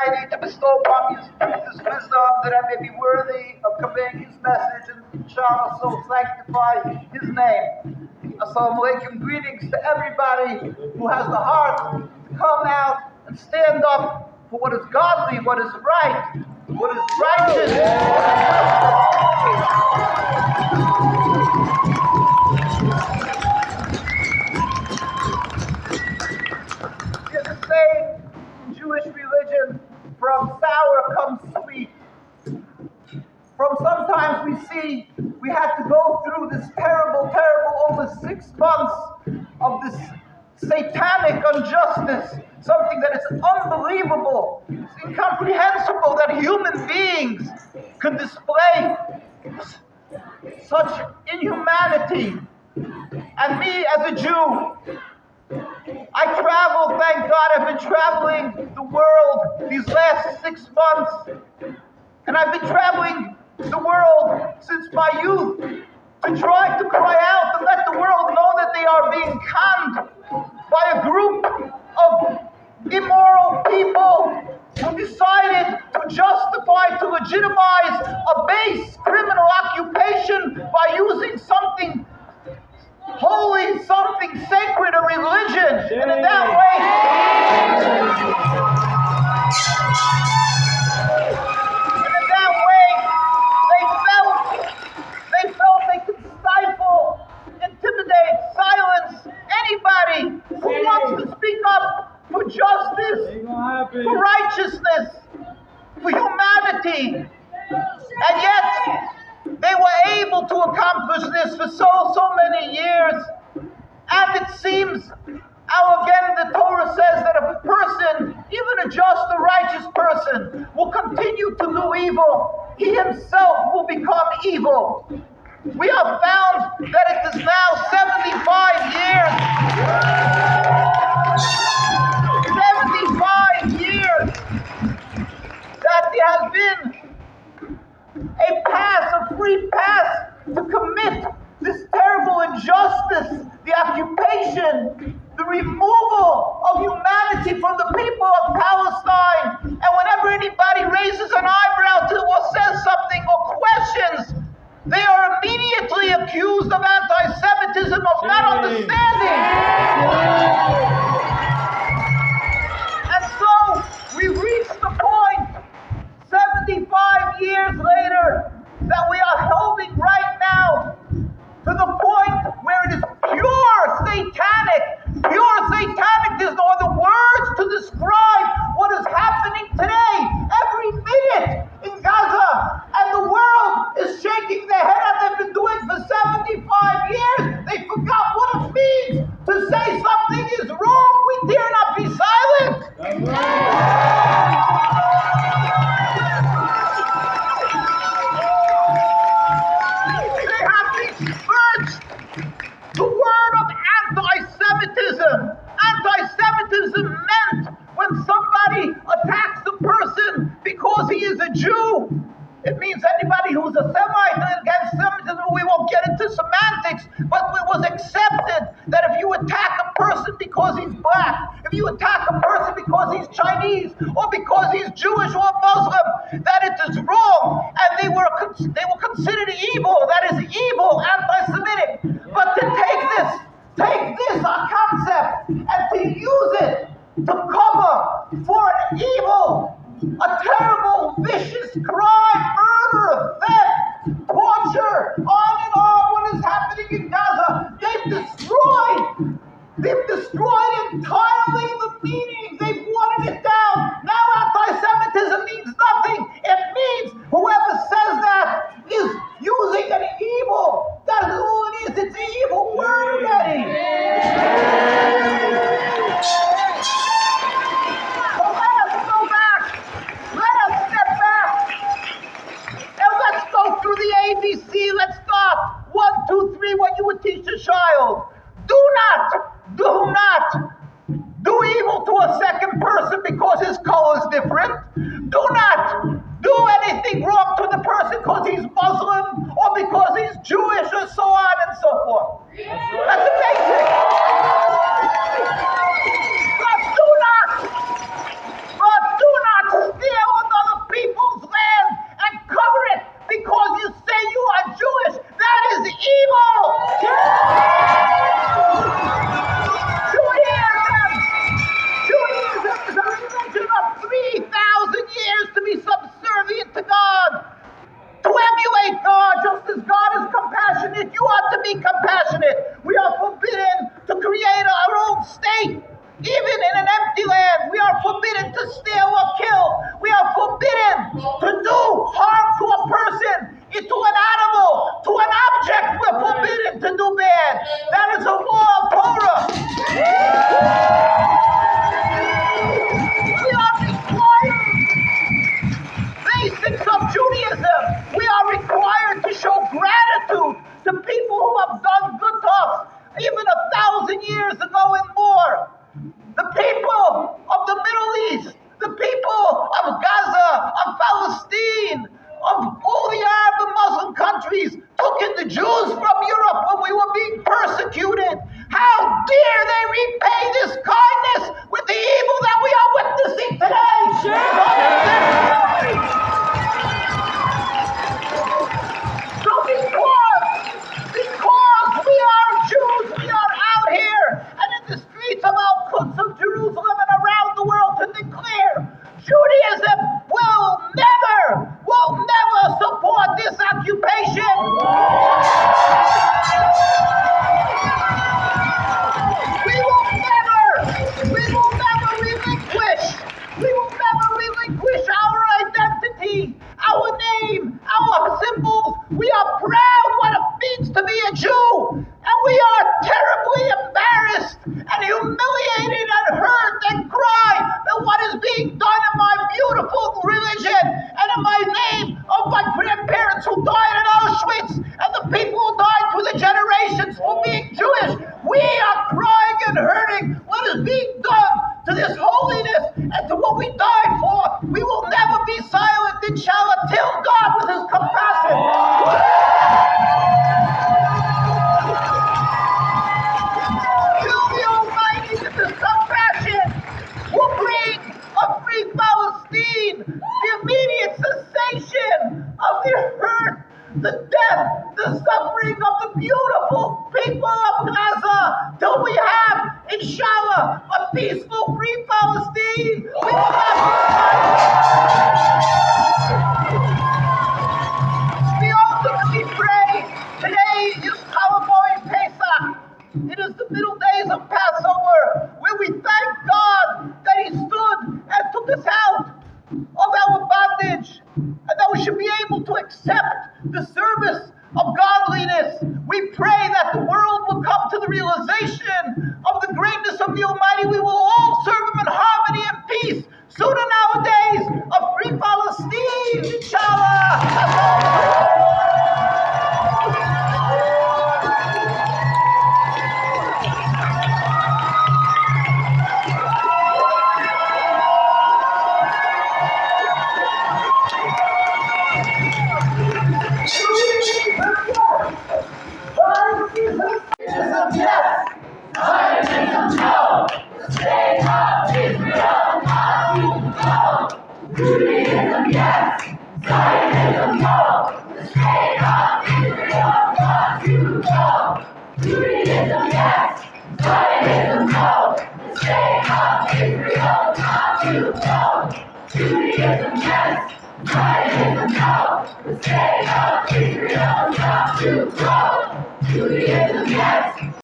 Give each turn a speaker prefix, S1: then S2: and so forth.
S1: Almighty to bestow upon me His wisdom, that I may be worthy of conveying His message, and inshallah so sanctify His name. Assalamu alaikum, greetings to everybody who has the heart to come out and stand up for what is godly, what is right, what is righteous. There's a saying in Jewish religion, from sour comes sweet. From sometimes we had to go through this terrible, over 6 months of this satanic injustice, something that is unbelievable. It's incomprehensible that human beings could display such inhumanity. And me as a Jew, I travel, thank God, I've been traveling the world these last 6 months. And I've been traveling the world since my youth to try to cry out and let the world know that they are being conned by a group of immoral people who decided to justify, to legitimize a base criminal occupation by using something holy, something sacred, a religion. And in that way, they felt they could stifle, intimidate, silence anybody who wants to speak up for justice, for righteousness, for humanity. And yet, they were able to accomplish this for so many years. And it seems, again, the Torah says that if a person, even a just, a righteous person, will continue to do evil, he himself will become evil. We have found that it is now 75 years that there has been a free pass to commit this terrible injustice, the occupation, the removal of humanity from the people of Palestine. And whenever anybody raises an eyebrow to or says something or questions, they are immediately accused of anti-Semitism, of not understanding. And so we reach the point 75 years later that we are holding right now to the point where it is pure satanic. There's no other words to describe what is happening today, every minute in Gaza. And the world is shaking their head as they've been doing for 75 years. They forgot what it means to say something is wrong. We dare not be silent. The word of anti-Semitism. Anti-Semitism meant when somebody attacks a person because he is a Jew. It means anybody who's a Semite against Semitism. We won't get into semantics, but it was accepted that if you attack a person because he's black, if you attack a person because he's Chinese, or because he's Jewish or Muslim, that it is wrong, and they were considered evil. That is evil, anti-Semitic. But to take this concept and to use it to cover for an evil, a terrible, vicious crime, murder, theft, torture, on and on, what is happening in Gaza. They've destroyed entirely the meaning. They've watered it down. Now anti-Semitism means nothing. It means whoever says that is using an evil. That is all it is. It's an evil word already. So let us go back. Let us step back. And let's go through the ABC. Let's start. 1, 2, 3, what you would teach a child. Do not kill. We are forbidden to do harm to a person, to an animal, to an object. We're forbidden to do bad. That is a law of Torah. We are required, basics of Judaism, we are required to show gratitude to people who have done good to us, even 1,000 years ago and more. The people of the Middle East, the people of Gaza, of Palestine, of all the Arab and Muslim countries, took in the Jews from Europe when we were being persecuted. How dare they repay this kindness with the evil that we are witnessing today? So because we are Jews, we are out here and in the streets of Al-Quds of Jerusalem and around the world to declare Judaism will never support this occupation. We will never relinquish our identity, our name, our symbols. We are proud what it means to be a Jew, and we are terribly embarrassed and humiliated and hurt and cry at what is being done in my beautiful religion and in my name of my grandparents who died in Auschwitz and the people who died through the generations for being Jewish. We are crying and hurting what is being done to this holiness and to what we died for. We will never be silent, inshallah, till God with his compassion. Till the Almighty with his compassion will bring a free Palestine, the immediate cessation of the hurt, the death, the suffering of the beautiful people of Gaza, till we have, inshallah, a peaceful, free Palestine. We will We ultimately pray. Today is Holomoid Pesach. It is the middle days of Passover, where we thank God that he stood and took us out of our bondage, and that we should be able to accept the service of godliness. We pray that the world will come to the realization of the greatness of the Almighty. We will all serve him in harmony and peace. Sooner nowadays, a free Palestine, inshallah. Yes. Zionism, no. State of Israel, not no. Judaism, yes. Zionism, no. The state of Israel, not no. Judaism, yes. Zionism, no. The state of Israel, not no. Judaism, yes. Zionism, no. The state of Israel, not no. Judaism, yes.